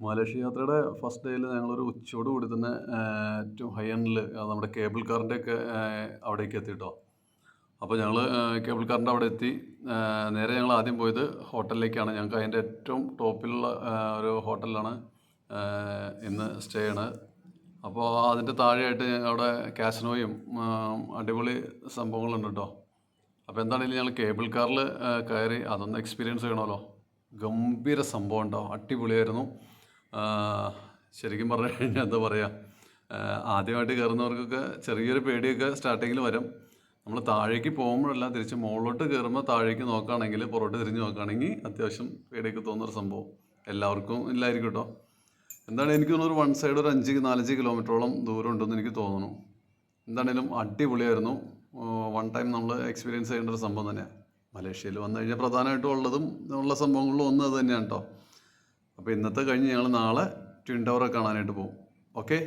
Malaysia യാത്രയുടെ first ഡേയിൽ ഞങ്ങളൊരു ഉച്ചയോട് കൂടി തന്നെ ഏറ്റവും ഹൈ എൻഡിൽ നമ്മുടെ കേബിൾ കാറിൻ്റെയൊക്കെ അവിടേക്ക് എത്തിട്ടോ. അപ്പോൾ ഞങ്ങൾ കേബിൾ കാറിൻ്റെ അവിടെ എത്തി. നേരെ ഞങ്ങൾ ആദ്യം പോയത് ഹോട്ടലിലേക്കാണ്. ഞങ്ങൾക്ക് അതിൻ്റെ ഏറ്റവും ടോപ്പിലുള്ള ഒരു ഹോട്ടലിലാണ് ഇന്ന് സ്റ്റേ ചെയ്യണത്. അപ്പോൾ അതിൻ്റെ താഴെയായിട്ട് അവിടെ കാസിനോയും അടിപൊളി സംഭവങ്ങളുണ്ട് കേട്ടോ. അപ്പോൾ എന്താണെങ്കിലും ഞങ്ങൾ കേബിൾ കാറിൽ കയറി അതൊന്ന് എക്സ്പീരിയൻസ് ചെയ്യണമല്ലോ. ഗംഭീര സംഭവം ഉണ്ടാവും, അടിപൊളിയായിരുന്നു. ശരിക്കും പറഞ്ഞു കഴിഞ്ഞാൽ എന്താ പറയുക, ആദ്യമായിട്ട് കയറുന്നവർക്കൊക്കെ ചെറിയൊരു പേടിയൊക്കെ സ്റ്റാർട്ടിങ്ങിൽ വരും. നമ്മൾ താഴേക്ക് പോകുമ്പോഴല്ല, തിരിച്ച് മുകളിലോട്ട് കയറുമ്പോൾ താഴേക്ക് നോക്കുകയാണെങ്കിൽ, പുറകോട്ട് തിരിഞ്ഞ് നോക്കുകയാണെങ്കിൽ അത്യാവശ്യം പേടിയൊക്കെ തോന്നുന്നൊരു സംഭവം. എല്ലാവർക്കും ഇല്ലായിരിക്കും കേട്ടോ. എന്താണ് എനിക്ക് തോന്നുന്നു ഒരു വൺ സൈഡ് ഒരു 4-5 കിലോമീറ്ററോളം ദൂരം ഉണ്ടെന്ന് എനിക്ക് തോന്നുന്നു. എന്താണേലും അടിപൊളിയായിരുന്നു. വൺ ടൈം നമ്മൾ എക്സ്പീരിയൻസ് ചെയ്യേണ്ട ഒരു സംഭവം തന്നെയാണ്. മലേഷ്യയിൽ വന്നു കഴിഞ്ഞാൽ പ്രധാനമായിട്ടും ഉള്ള സംഭവങ്ങളിലും ഒന്ന് അത് തന്നെയാണ് കേട്ടോ. അപ്പോൾ ഇന്നത്തെ കഴിഞ്ഞ് ഞങ്ങൾ നാളെ ട്വിൻ ടവർ കാണാനായിട്ട് പോകും. ഓക്കെ.